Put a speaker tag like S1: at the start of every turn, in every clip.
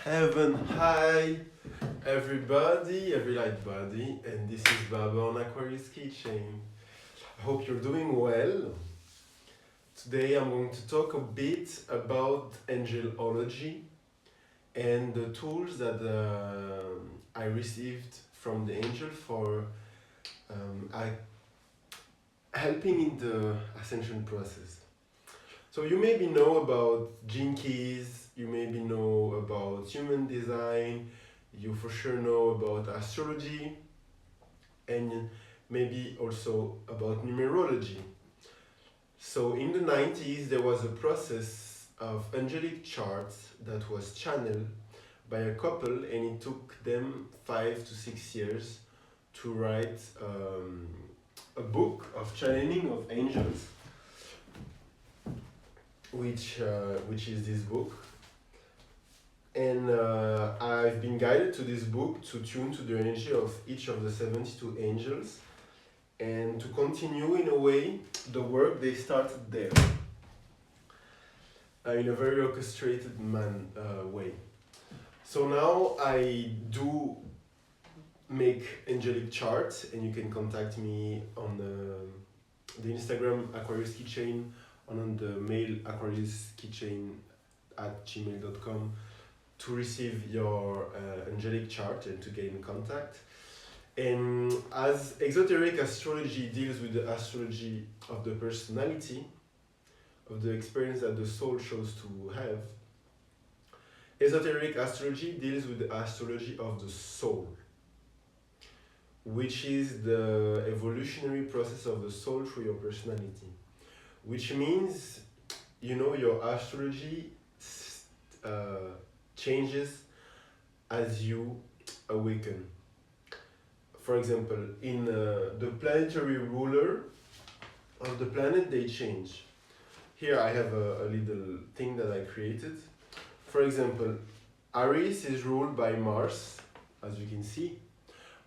S1: Heaven, hi everybody, every light body, and this is Baba on Aquarius Keychain. I hope you're doing well. Today I'm going to talk a bit about Angelology and the tools that I received from the angel for helping in the ascension process. So you maybe know about gene keys, you maybe know about human design, you for sure know about astrology, and maybe also about numerology. So in the 90s there was a process of angelic charts that was channeled by a couple, and it took them 5 to 6 years to write a book of channeling of angels, which is this book. And I've been guided to this book to tune to the energy of each of the 72 angels and to continue in a way the work they started there in a very orchestrated way. So now I do make angelic charts, and you can contact me on the Instagram Aquarius Keychain, on the mail aquariuskeychain@gmail.com to receive your angelic chart and to get in contact. And as Esoteric Astrology deals with the astrology of the personality, of the experience that the soul chose to have, Esoteric Astrology deals with the astrology of the soul, which is the evolutionary process of the soul through your personality. Which means, your astrology changes as you awaken. For example, in the planetary ruler of the planet, they change. Here I have a little thing that I created. For example, Aries is ruled by Mars, as you can see.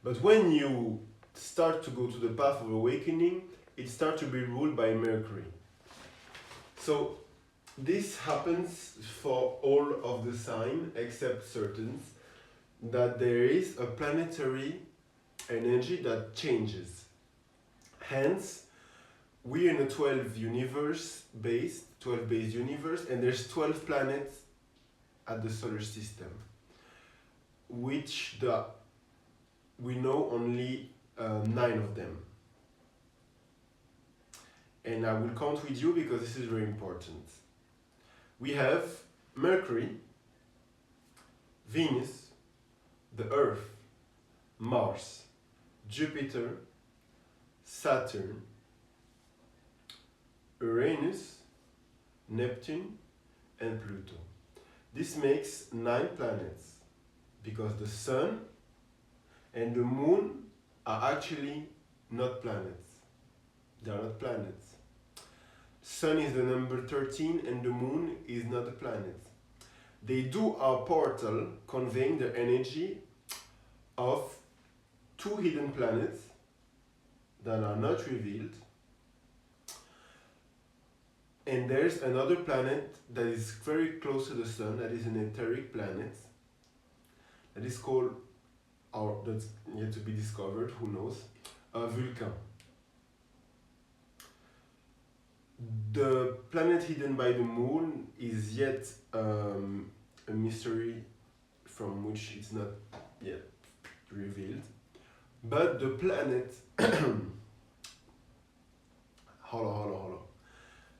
S1: But when you start to go to the path of awakening, it starts to be ruled by Mercury. So this happens for all of the signs except certain, that there is a planetary energy that changes. Hence, we are in a 12 base universe, and there's 12 planets at the solar system, which we know only 9 of them. And I will count with you because this is very important. We have Mercury, Venus, the Earth, Mars, Jupiter, Saturn, Uranus, Neptune, and Pluto. This makes 9 planets because the Sun and the Moon are actually not planets. They are not planets. Sun is the number 13 and the Moon is not a planet. They do a portal conveying the energy of 2 hidden planets that are not revealed. And there's another planet that is very close to the Sun, that is an etheric planet, that is called, or that's yet to be discovered, who knows, Vulcan. The planet hidden by the Moon is yet a mystery from which it's not yet revealed. But the planet, hold.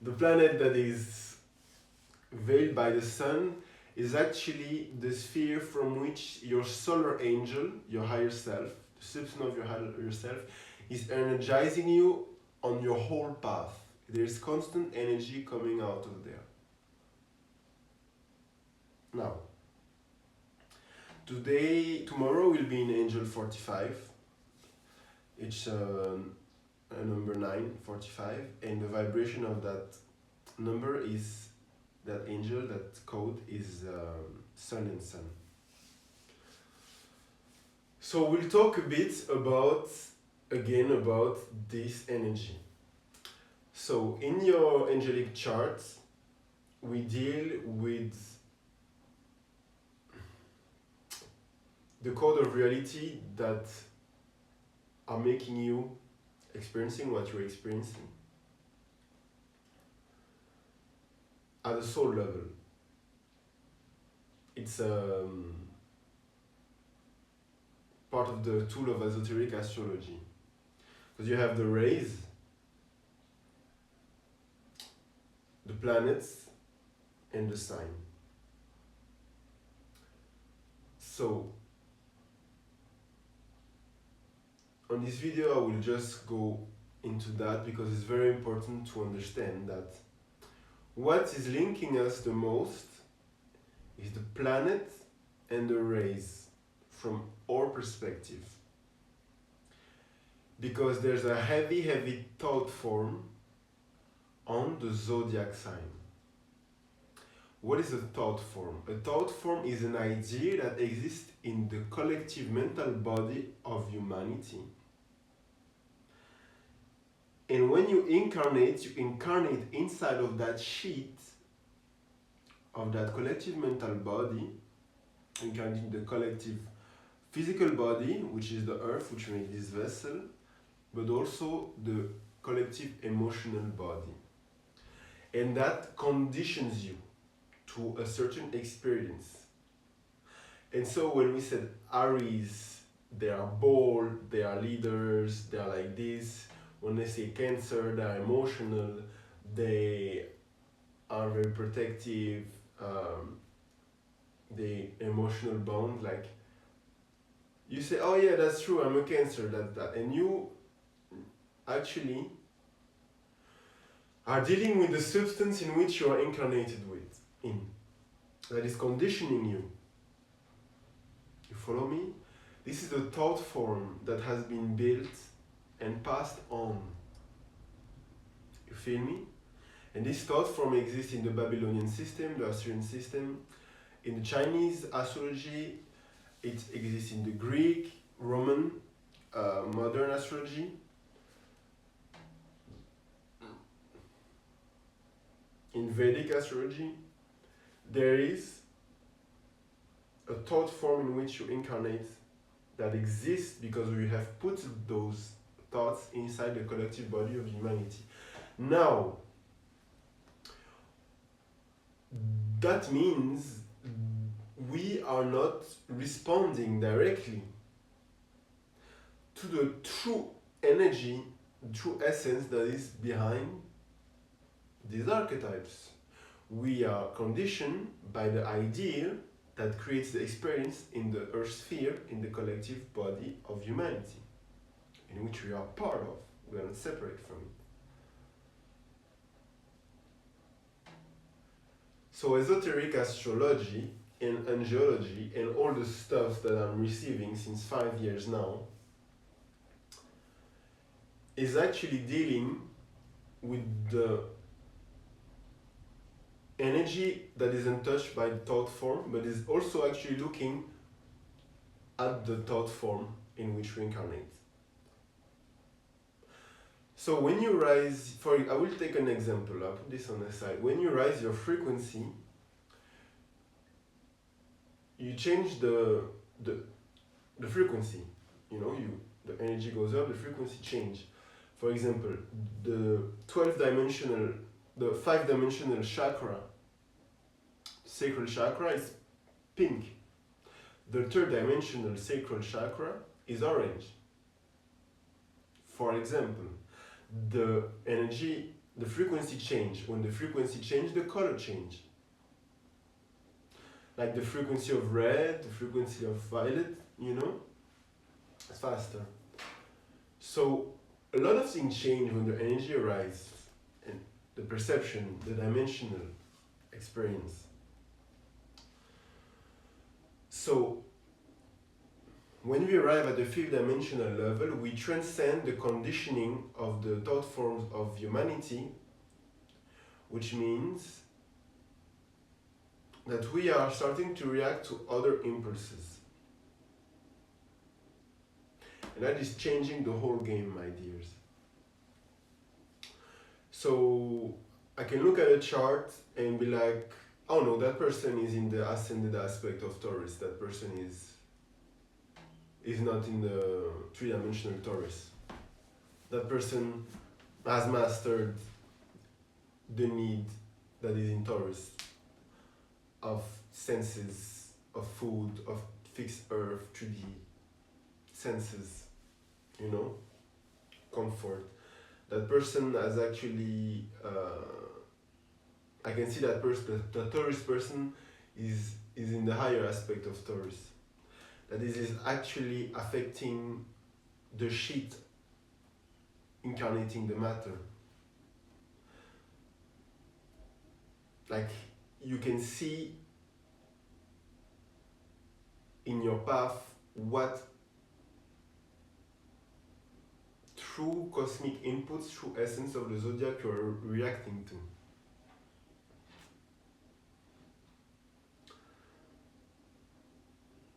S1: The planet that is veiled by the Sun is actually the sphere from which your solar angel, your higher self, the substance of your higher self, is energizing you on your whole path. There's constant energy coming out of there. Now, tomorrow will be in Angel 45. It's a number 945, and the vibration of that number is, that angel, that code is Sun and Sun. So we'll talk a bit about this energy. So in your angelic chart, we deal with the code of reality that are making you experiencing what you're experiencing at a soul level. It's part of the tool of esoteric astrology, because you have the rays, the planets, and the sign. So on this video I will just go into that because it's very important to understand that what is linking us the most is the planet and the rays from our perspective. Because there's a heavy thought form on the zodiac sign. What is a thought form? A thought form is an idea that exists in the collective mental body of humanity. And when you incarnate inside of that sheet of that collective mental body, incarnating the collective physical body, which is the earth, which makes this vessel, but also the collective emotional body. And that conditions you to a certain experience. And so when we said Aries, they are bold, they are leaders, they are like this. When they say Cancer, they are emotional, they are very protective, the emotional bond, like you say, oh yeah, that's true, I'm a Cancer, that, and you actually are dealing with the substance in which you are incarnated that is conditioning you. You follow me? This is a thought form that has been built and passed on. You feel me? And this thought form exists in the Babylonian system, the Assyrian system, in the Chinese astrology, it exists in the Greek, Roman, modern astrology. In Vedic astrology, there is a thought form in which you incarnate that exists because we have put those thoughts inside the collective body of humanity. Now, that means we are not responding directly to the true energy, true essence that is behind these archetypes. We are conditioned by the idea that creates the experience in the earth sphere, in the collective body of humanity, in which we are part of. We are not separate from it. So esoteric astrology and angelology and all the stuff that I'm receiving since 5 years now is actually dealing with the energy that is untouched by the thought form, but is also actually looking at the thought form in which we incarnate. So when you rise, I will take an example, I'll put this on the side. When you rise your frequency, you change the frequency, the energy goes up, the frequency change. For example, the 5-dimensional chakra, sacral chakra, is pink. The 3rd-dimensional sacral chakra is orange. For example, the frequency change. When the frequency change, the color change. Like the frequency of red, the frequency of violet, it's faster. So a lot of things change when the energy arises, and the perception, the dimensional experience. So when we arrive at the 5th dimensional level, we transcend the conditioning of the thought forms of humanity, which means that we are starting to react to other impulses. And that is changing the whole game, my dears. So I can look at a chart and be like, oh no, that person is in the ascended aspect of Taurus, that person is is not in the three-dimensional Taurus. That person has mastered the need that is in Taurus of senses, of food, of fixed earth, 3D senses, you know, comfort. That person has actually, I can see that person, the Taurus person is in the higher aspect of Taurus. That is actually affecting the shit, incarnating the matter. Like, you can see in your path what true cosmic inputs, true essence of the zodiac you are reacting to.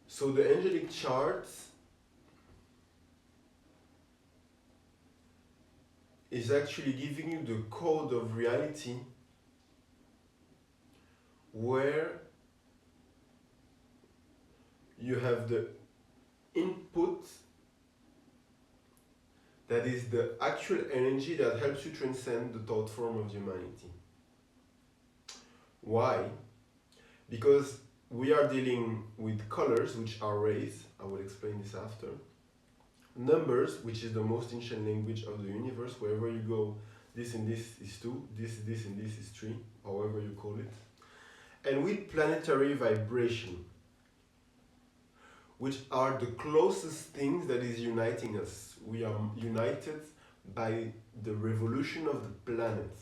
S1: So the angelic chart is actually giving you the code of reality where you have the input that is the actual energy that helps you transcend the thought form of humanity. Why? Because we are dealing with colors, which are rays, I will explain this after. Numbers, which is the most ancient language of the universe, wherever you go, this and this is 2, this and this is 3, however you call it. And with planetary vibration, which are the closest things that is uniting us. We are united by the revolution of the planet.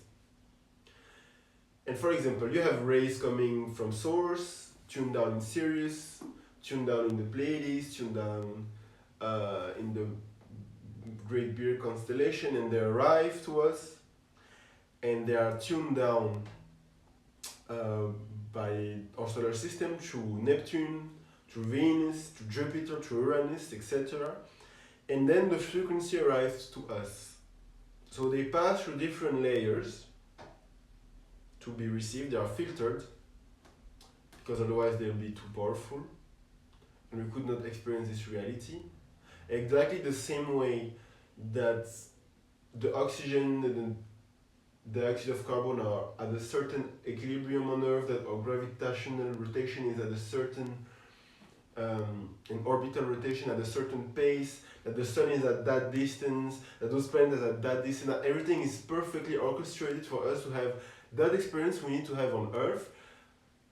S1: And for example, you have rays coming from Source, tuned down in Sirius, tuned down in the Pleiades, tuned down in the Great Bear constellation, and they arrive to us, and they are tuned down by our solar system through Neptune, through Venus, through Jupiter, through Uranus, etc. And then the frequency arrives to us. So they pass through different layers to be received. They are filtered because otherwise they'll be too powerful and we could not experience this reality. Exactly the same way that the oxygen and the dioxide of carbon are at a certain equilibrium on Earth, that our gravitational rotation is at a certain an orbital rotation at a certain pace, that the sun is at that distance, that those planets are at that distance, that everything is perfectly orchestrated for us to have that experience we need to have on Earth.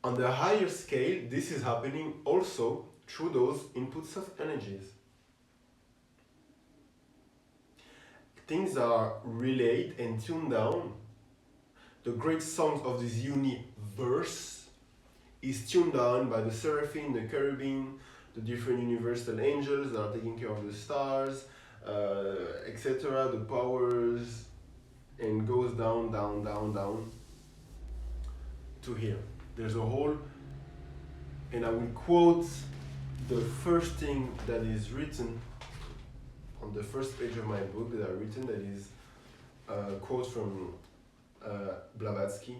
S1: On the higher scale, this is happening also through those inputs of energies. Things are relayed and tuned down. The great songs of this universe is tuned down by the seraphim, the cherubim, the different universal angels that are taking care of the stars, etc., the powers, and goes down, down, down, down to here. There's a whole, and I will quote the first thing that is written on the first page of my book that I written, that is a quote from Blavatsky.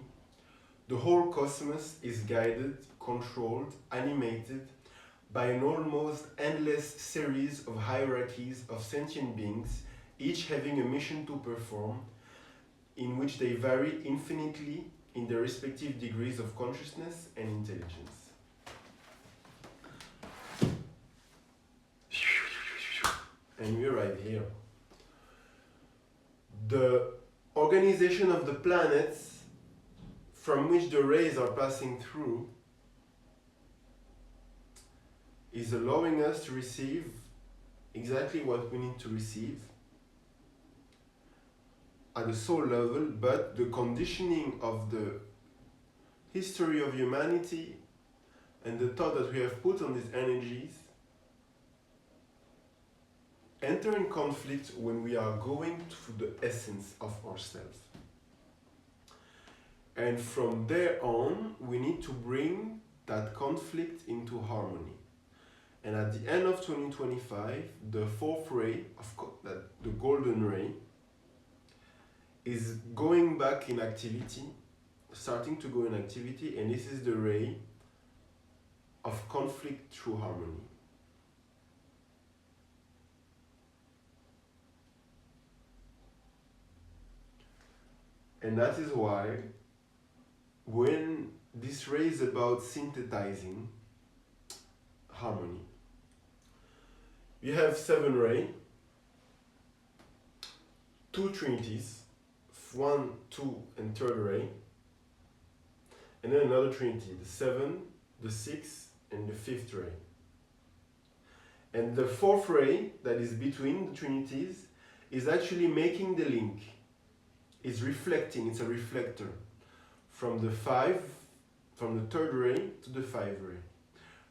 S1: The whole cosmos is guided, controlled, animated by an almost endless series of hierarchies of sentient beings, each having a mission to perform, in which they vary infinitely in their respective degrees of consciousness and intelligence. And we arrive here. The organization of the planets from which the rays are passing through is allowing us to receive exactly what we need to receive at the soul level, but the conditioning of the history of humanity and the thought that we have put on these energies enter in conflict when we are going to the essence of ourselves. And from there on, we need to bring that conflict into harmony. And at the end of 2025, the fourth ray, the golden ray, is going back in activity, starting to go in activity, and this is the ray of conflict through harmony. And that is why when this ray is about synthesizing harmony, you have 7 rays, 2 trinities, 1, 2, and 3rd ray, and then another trinity, the 7, the 6, and the 5th ray. And the 4th ray that is between the trinities is actually making the link. It's reflecting, it's a reflector from the 3rd ray to the 5th ray,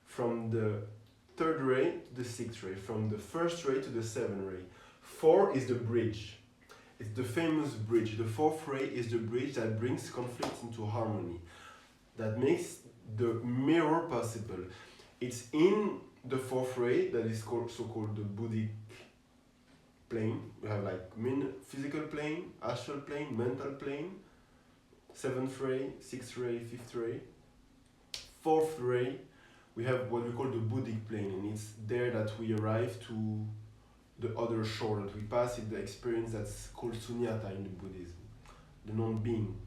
S1: from the 3rd ray to the 6th ray, from the 1st ray to the 7th ray. 4 is the bridge. It's the famous bridge. The 4th ray is the bridge that brings conflict into harmony, that makes the mirror possible. It's in the 4th ray that is so-called the Buddhic plane. We have like physical plane, astral plane, mental plane, 7th ray, 6th ray, 5th ray. 4th ray, we have what we call the Buddhic plane, and it's there that we arrive to the other shore, that we pass in the experience that's called sunyata in the Buddhism, the non-being.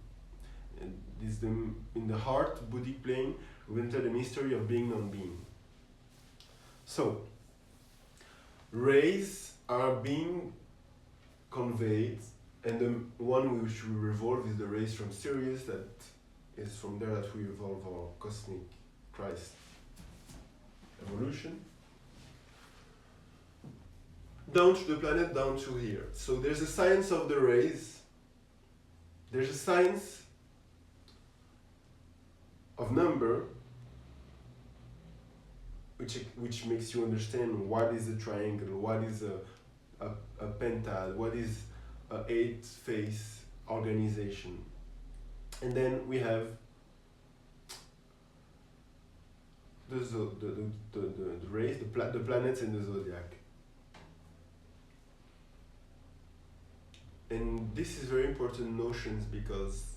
S1: And this in the heart, Buddhic plane, we enter the mystery of being non-being. So, rays are being conveyed, and the one which we revolve is the rays from Sirius, that is from there that we evolve our cosmic Christ evolution. Down to the planet, down to here. So there's a science of the rays, there's a science of number, which makes you understand what is a triangle, what is a pentad, what is a 8-face organization. And then we have the rays, the planets and the zodiac. And this is very important notions, because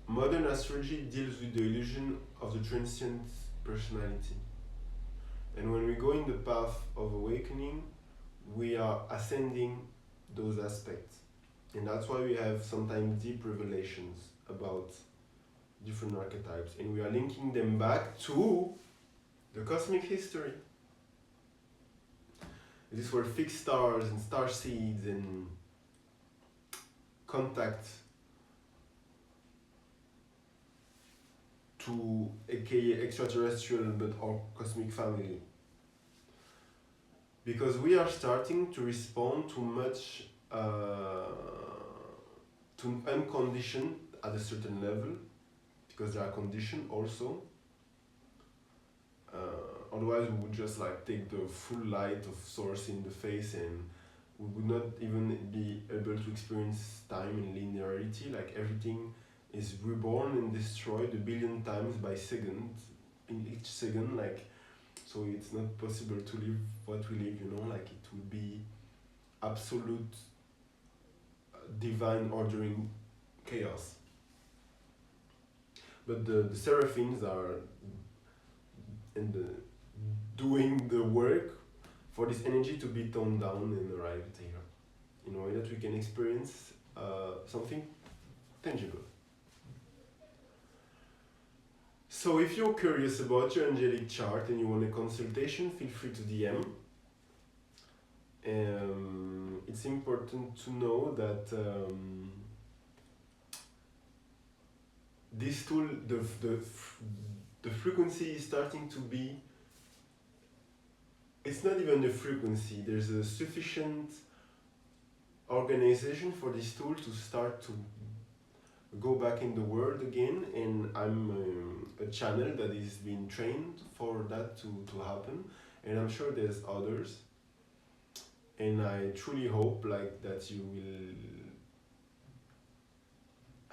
S1: modern astrology deals with the illusion of the transient personality. And when we go in the path of awakening, we are ascending those aspects. And that's why we have sometimes deep revelations about different archetypes. And we are linking them back to the cosmic history. These were fixed stars and star seeds and contact to aka extraterrestrial but our cosmic family. Because we are starting to respond to much to unconditioned at a certain level, because there are conditioned also. Otherwise we would just like take the full light of source in the face, and we would not even be able to experience time in linearity. Like everything is reborn and destroyed 1 billion times by second, in each second, like, so it's not possible to live what we live, you know, like it would be absolute divine ordering chaos. But the seraphims are doing the work for this energy to be toned down and arrived here, in a way that we can experience something tangible. So if you're curious about your angelic chart and you want a consultation, feel free to DM. It's important to know that this tool, the frequency is starting to be, it's not even the frequency, there's a sufficient organization for this tool to start to go back in the world again, and I'm a channel that is being trained for that to happen, and I'm sure there's others, and I truly hope like that you will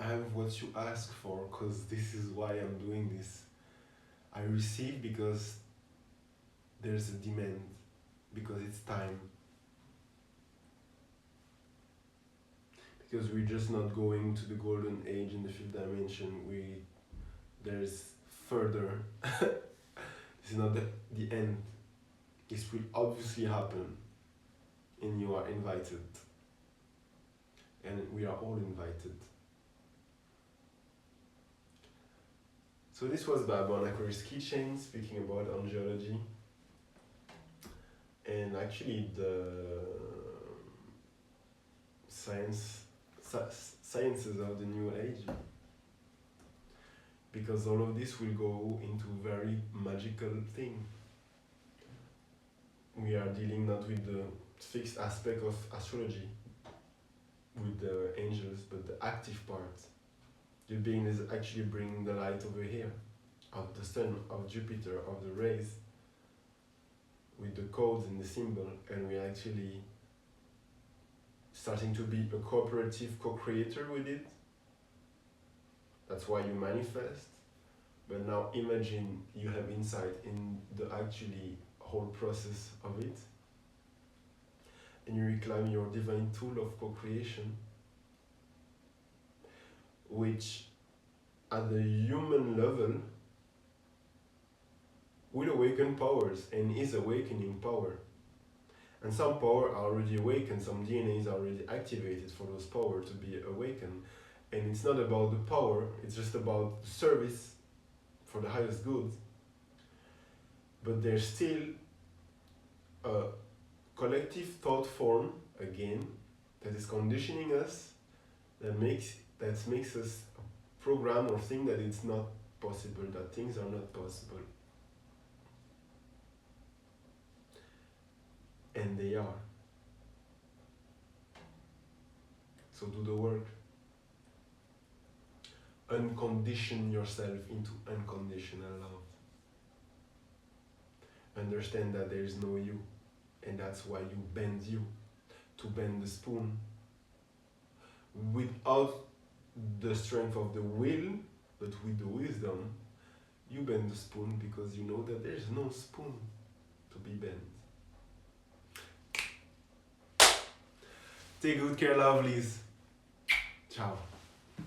S1: have what you ask for, because this is why I'm doing this. I receive because there's a demand, because it's time. Because we're just not going to the golden age in the 5th dimension. There's further. This is not the end. This will obviously happen, and you are invited. And we are all invited. So this was Babon Aquarius Keychain, speaking about Angelology. And actually the sciences of the new age. Because all of this will go into very magical thing. We are dealing not with the fixed aspect of astrology, with the angels, but the active part. The being is actually bringing the light over here, of the sun, of Jupiter, of the rays, with the codes and the symbol, and we're actually starting to be a cooperative co-creator with it. That's why you manifest. But now imagine you have insight in the actually whole process of it, and you reclaim your divine tool of co-creation, which at the human level will awaken powers and is awakening power. And some power are already awakened, some DNA is already activated for those powers to be awakened. And it's not about the power, it's just about the service for the highest good. But there's still a collective thought form, again, that is conditioning us, that makes us program or think that it's not possible, that things are not possible. And they are. So do the work. Uncondition yourself into unconditional love. Understand that there is no you, and that's why you bend you, to bend the spoon. Without the strength of the will, but with the wisdom, you bend the spoon because you know that there is no spoon to be bent. Take good care, lovelies. Ciao.